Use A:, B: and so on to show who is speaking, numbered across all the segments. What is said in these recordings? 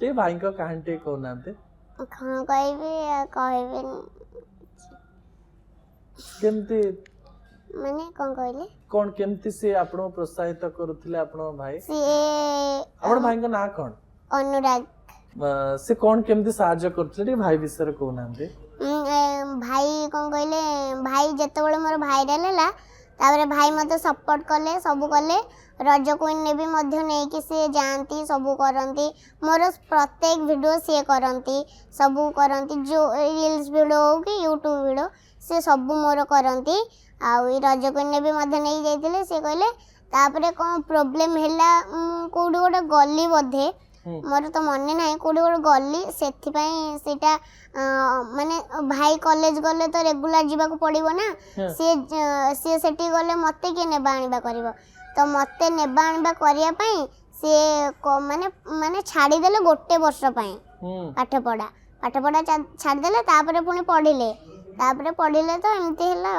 A: टे भाई को कहानी टे को नाते
B: कौन कहबे
A: केमती
B: माने कौन कहले
A: कौन केमती से आपन प्रोत्साहित करूथिले आपन भाई
B: से
A: आपन भाई को ना कौन
B: अनुराग
A: से कौन केमती साहाय्य करथिले भाई विषय को नाते
B: भाई कौन कहले भाई जते बेले मोर भाइराल हैला तापर भाई मते सपोर्ट कले सब कले रज क्वीन ने भी मध्य नहीं कि से जानती सब करती मोर प्रत्येक वीडियो से करती सब करती जो रील्स वीडियो हो कि यूट्यूब वीडियो से सब मोर करती आउ रज क्वीन ने भी मध्य नहीं जाइतिले से कहले तापर कौन प्रोब्लेम हैला कोडी गोटे गली बोधे मोर तो मन ना कोडी गोटे गली सेथिपाई सेटा माने भाई कॉलेज गले तो रेगुलर जीवा को पड़िबो ना से सेठी गले मते के नेबा आनिबा करबो तो मते नेबा आनिबा करिया पई से माने माने छाडी देले गोटे वर्ष पई पाठ पढ़ा छाडी देले तापर पुनी पढ़िले तो एमती हैला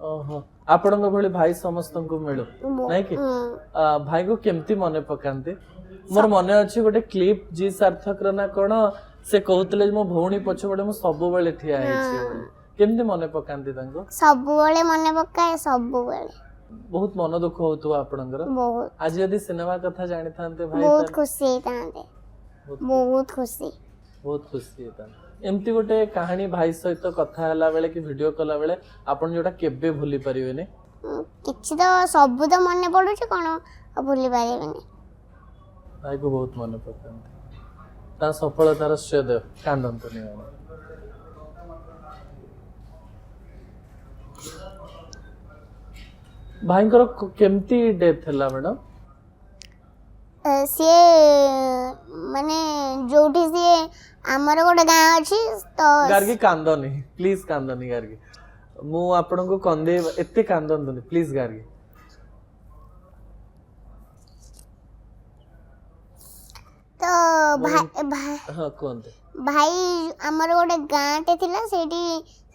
A: ओहो आपन भली भाई समस्त को मिलो नहीं कि भाई को केमती मने पकांते मोर मने अछि गोटे क्लिप जी सार्थक रना कोन से कहतले मो भौणी पछबडे मो सब बेले ठिया हेछि केमती मने पकांती तांको
B: सब बेले मने पकाए सब बेले
A: बहुत मन दुख होतो आपनकर
B: बहुत
A: आज यदि सिनेमा कथा जानि थांते भाई
B: बहुत खुशी तांते बहुत खुशी
A: तांते एमती गोटे कहानी भाई सहित कथा हला बेले कि वीडियो कला बेले आपन जोटा केबे भूली परिबेने
B: किछि तो सब तो मने पडुछ कोन भूली परिबेने
A: भाई को बहुत मन पकांते ता सफलतार श्रेय दे कांदंतनी भाई को केमती डेथ हला मैडम
B: सी माने जोठी सी आमर गोटे गाँ अछि तो
A: गार्गी कांदनी प्लीज कांदनी गार्गी मु आपन को कंदे एते कांदंतनी प्लीज गार्गी
B: तो भाई
A: हां कोनते
B: भाई आमर गोटे गाँटे थिला सेठी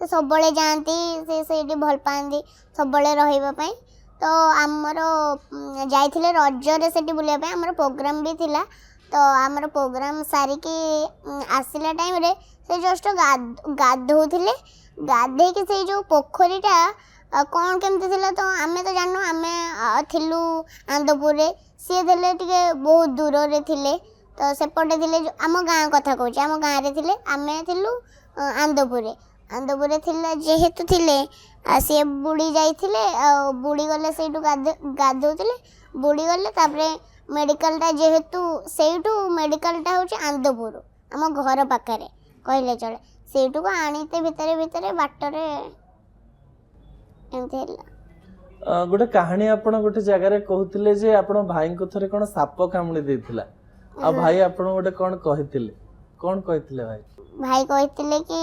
B: से सबले जानती से सेठी भल पांदी सबले रहिबा पई तो आमर जाइथिले रज रे सेठी बुलिया पई आमर प्रोग्राम भी थिला तो आमर प्रोग्राम सारी की आसिला टाइम रे से जस्ट गाधौथिले गाधे कि से जो पोखरीटा कौन केमती थिला तो आमे तो जानू आमे थिलु आंदपुर रे से देले टिके बहुत दूर रे थिले तो सेपटे थिले आम गाँ कथा कहूँ आम गाँव रे थिले आमे थिलु आंदपुर थिले जेहेतु थिले सी बुड़ी जाइथिले बुड़ी गले सेठू गाधौथिले बुड़ी गले तापरे मेडिकलटा जेहेतु सेठू मेडिकलटा होची आंदपुर आम घर पाखरे कहले चले सेठू को आनीते भितरे बाटरे एमती हैला
A: गोटे कहानी आपण गोटे जगह रे कहउतिले जे आपण भाई को थरे कोन साप कामुडी देथिला आ भाई आपण गोटे कोन कहितिले कोन कहितिले भाई
B: कहितिले कि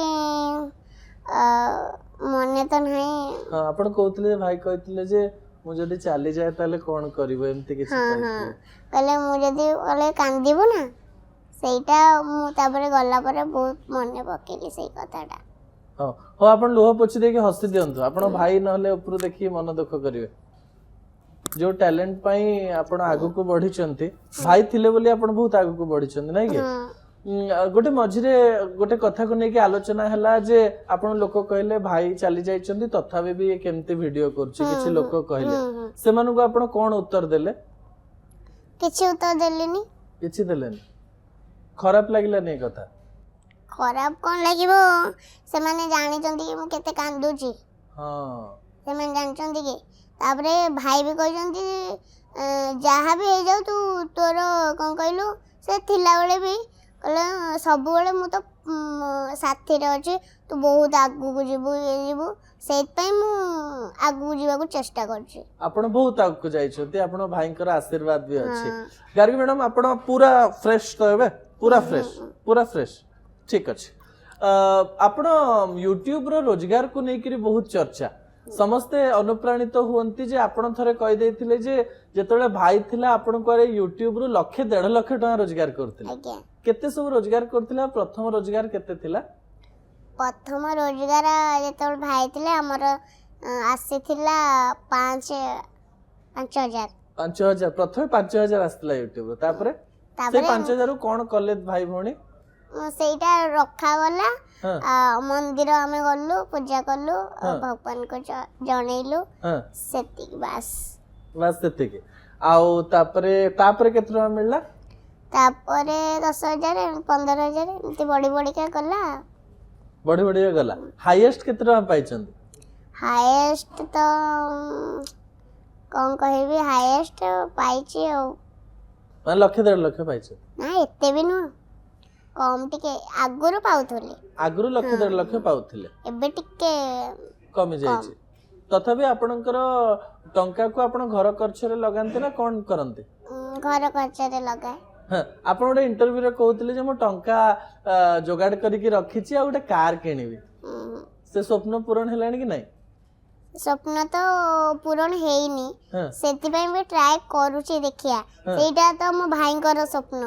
B: मने तो नहीं
A: हां आपण कहउतिले भाई कहितिले जे मु जदी चाली जाय ताले कोन करबो एमती किछ
B: कहितिले कहले मु जदी कहले कांदीबो ना सेटा मु तापरे गल्ला परे बहुत मने पकेली सेई कथाटा
A: हां हो आपण लोह पोछि देके हसी दियंतु आपण भाई नहले ऊपर देखि मन दुख करिवे जो टैलेंट पई आपण आगु को बढ़ी चंती भाई थिले बोली आपण बहुत आगु को बढ़ी चंती नै कि गोटे मझिरे गोटे कथा को नै कि आलोचना हला जे आपण लोक कहले भाई चली जाय चंती तथाबे भी केमते वीडियो करछि किछि लोक कहले सेमानु को आपण कोन उत्तर देले
B: किछि उत्तर देलेनी
A: किछि देलेनी खराब लागिला नै कथा
B: खराब कोन लागिबो से माने जानि चंती कि मु केते कांदुची
A: हां
B: से माने जानि चंती कि तापरे भाई भी कहजंती जहाँ भी हो जाऊ तू तोर कौन कहलु से थिला बेले भी कहले सब बेले मु तो साथी रे अछि तू बहुत आगु को जीबू ये जीबू सेत पई मु आगु जीवा को चेष्टा करछि
A: आपण बहुत आगु को जाई छथि आपण भाईकर आशीर्वाद भी अछि गार्गी मैडम आपण पूरा फ्रेश तो हेबे पूरा फ्रेश ठीक अछि आपण YouTube रो रोजगार को नेकरी बहुत चर्चा समस्ते अनुप्राणित हुअंती जे आपण थरे कहि देथिले जे जेतले भाई थिला आपण को YouTube रो 1.5 लाख टका रोजगार करथिले केते सब रोजगार करथिला प्रथम रोजगार केते थिला
B: प्रथम रोजगार जेतले भाई थिले हमर आसीथिला 5000 प्रथम
A: 5000 आस्थिला YouTube रो तापरे से 5000 कौन कले भाई भौणी
B: ସେଇଟା ରଖାଗଲା
A: हाँ
B: ମନ୍ଦିର ଆମେ ଗଲୁ ପୂଜା କଲୁ ଭଗବାନଙ୍କୁ ଜଣେଇଲୁ
A: हाँ
B: ସେତିକି ବାସ୍
A: बस सेतिके आउ तापरे केते टका मिलला
B: ତାପରେ 10,000 15,000 ଏମିତି ବଢି ବଢିକା ଗଲା
A: बढ़ी बढ़ी गला हाईएस्ट केते टका पाइछन
B: ହାଇଏଷ୍ଟ ତ କଣ କହିବି ହାଇଏଷ୍ଟ ପାଇଛି ଆଉ
A: ମାନେ ଲକ୍ଷେ 1.5 ଲକ୍ଷ ପାଇଛ
B: ନା ଏତେ ବି ନୁହଁ କମ ଟିକେ ଆଗରୁ ପାଉଥିଲି
A: आगुरु लक्षे 1.5 लक्ष पाउथिले
B: ଏବେ ଟିକେ
A: कमी जाइछि तथापि आपणकर टंका को आपण घर खर्चरे लगांते ना कोन करंते
B: ଘର ଖର୍ଚ୍ଚରେ ଲଗାଏ
A: हाँ आपण गोटे इंटरव्यू रे कहउथिले जे मो टंका जोगाड़ करिकि रखिछि आ गोटे कार किनिबि से स्वप्न पूरण हेलानी कि नाही
B: ସ୍ୱପ୍ନ ତ ପୂରଣ ହେଇନି
A: हाँ
B: ସେଥିପାଇଁ ବି ଟ୍ରାଏ କରୁଛି ଦେଖିଆ ସେଇଟା ତ ମୋ ଭାଇଙ୍କର ସ୍ୱପ୍ନ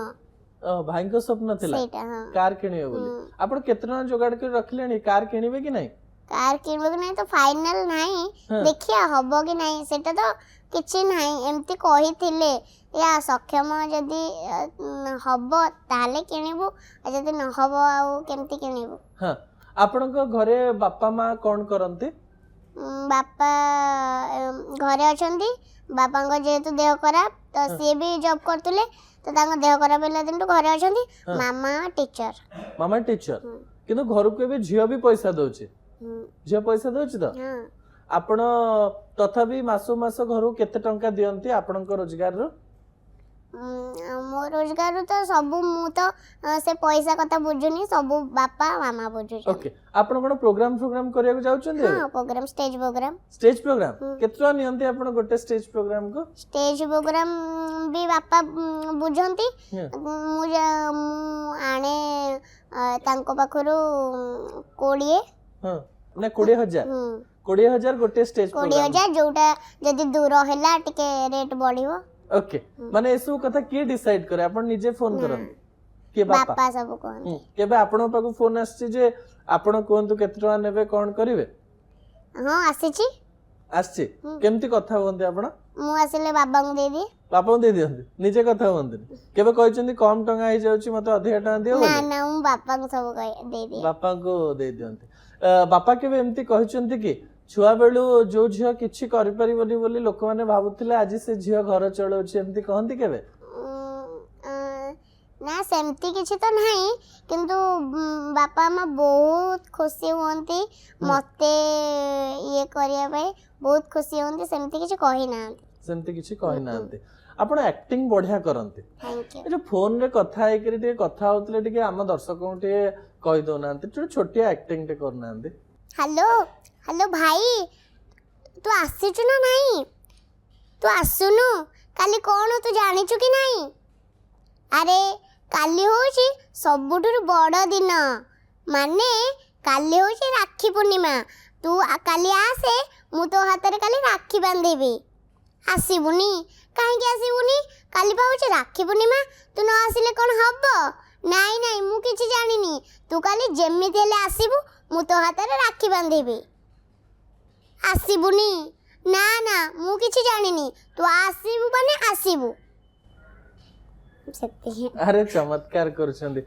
A: भाई को स्वप्न थिला
B: ସେଇଟା ହଁ
A: कार किनिबे बोली आपण केतना जोगाड़ कर रखलेनी कार किनिबे कि नाही
B: କାର କିଣିବାକୁ ନାହିଁ ତ ଫାଇନାଲ ନାହିଁ
A: ହଁ।
B: ଦେଖିଆ ହବ କି ନାହିଁ ସେଟା ତ କିଛି ନାହିଁ ଏମିତି କହିଥିଲେ ୟା ସକ୍ଷମ ଯଦି ହବ ତାହେଲେ କିଣିବୁ ଆଉ ଯଦି ନ ହବ ଆଉ କେମିତି କିଣିବୁ
A: हाँ आपणक घरे बापा माँ कोन करंते
B: ବାପା ଘରେ ଅଛନ୍ତି ବାପାଙ୍କ ଯେହେତୁ ଦେହ ଖରାପ ତ ସିଏ ବି ଜବ୍ କରୁଥିଲେ ତ ତାଙ୍କ ଦେହ ଖରାପ ହେଲା ଦିନଠୁ ଘରେ ଅଛନ୍ତି ମାମା ଟିଚର
A: मामा टीचर किंतु घर को भी झियो भी पैसा दउछि झियो पैसा दउछि तो
B: ହଁ
A: आपण तथापि मासो मास घर केते टंका दियंती आपणक रोजगार रो
B: ମୋ ରୋଜଗାରରୁ ତ ସବୁ ମୁଁ ତ ସେ ପଇସା କଥା ବୁଝୁନି ସବୁ ବାପା ମାମା ବୁଝୁଛନ୍ତି
A: ओके आपण कोन प्रोग्राम करिया को जाउछन्ती
B: ହଁ program stage program
A: stage program केतना नियंती आपण गोटे स्टेज प्रोग्राम को
B: ଷ୍ଟେଜ ପ୍ରୋଗ୍ରାମ ବି ବାପା ବୁଝନ୍ତି
A: ହଁ।
B: ମୁଁ ଆଣେ ତାଙ୍କ ପାଖରୁ 20
A: हां ना 20000
B: ହୁଁ
A: 20000 गोटे स्टेज प्रोग्राम
B: 20,000 जोउटा जदि दूर ହେଲା ଟିକେ ରେଟ୍ ବଢିବ
A: ओके माने एसु कथा के डिसाइड करे आपण निजे फोन करन के बापा
B: ବାପା ସବୁ କହନ୍ତି
A: केबे आपण पाकु फोन आछि जे आपण कोहंतु केते टका नेबे कोन करिवे
B: ହଁ ଆସିଛି
A: आछि केमती कथा होंते आपण
B: ମୁଁ ଆସିଲେ ବାବାଙ୍କୁ ଦେଇଦିଏ
A: बापा दे दियंती निजे कथा होंते केबे कहचंदी कम टंगा आइ जाउची मते अधिक टंका दियो
B: ନା ନା ମୁଁ ବାପାଙ୍କୁ ସବୁ ଦେଇଦିଏ
A: बापा को दे दियंती बापा केबे एमती कहचंती कि छुआ बेलू जो झियो किछि करि परिबनी बोली लोक माने भाबुथिले आज से झियो घर चळौची एमती कहंती केबे
B: ନା ସେମିତି କିଛି ତ ନାହିଁ କିନ୍ତୁ ବାପା ମା ବହୁତ ଖୁସି ହୁଅନ୍ତି ମତେ ଇଏ କରିବା ପାଇଁ ବହୁତ ଖୁସି ହୁଅନ୍ତି ସେମିତି କିଛି କହିନାହାନ୍ତି
A: सेमती किछि कहि नांती आपण एक्टिंग बढ़िया करंती
B: थैंक यू
A: ए जो फोन रे कथा आइ करी टे कथा होतले टिके हम दर्शकों टे कहि दो नांती छोटिया एक्टिंग टे कर नांती
B: हेलो हेलो भाई तू आसीचु ना नहीं तू आसुनु काली कौन तू जानिचु कि नहीं अरे काली होची सबुठुर बड़ दिन माने काली होची राखी पूर्णिमा तू काली आसे मु तो हाथ रे काली राखी बांधेबी आसीबुनी काहे आसीबुनी काली पाउची राखी पूर्णिमा तू न आसिले कोन हबो नाई नाई मु किछि जानिनी तू काली जेमिति हेले आसीबु मु तो हाथ रे राखी बांधेबी आसीबुनी ना ना मु किछि जानिनी तू आसीबु माने आसीबु
A: अरे चमत्कार करछंदी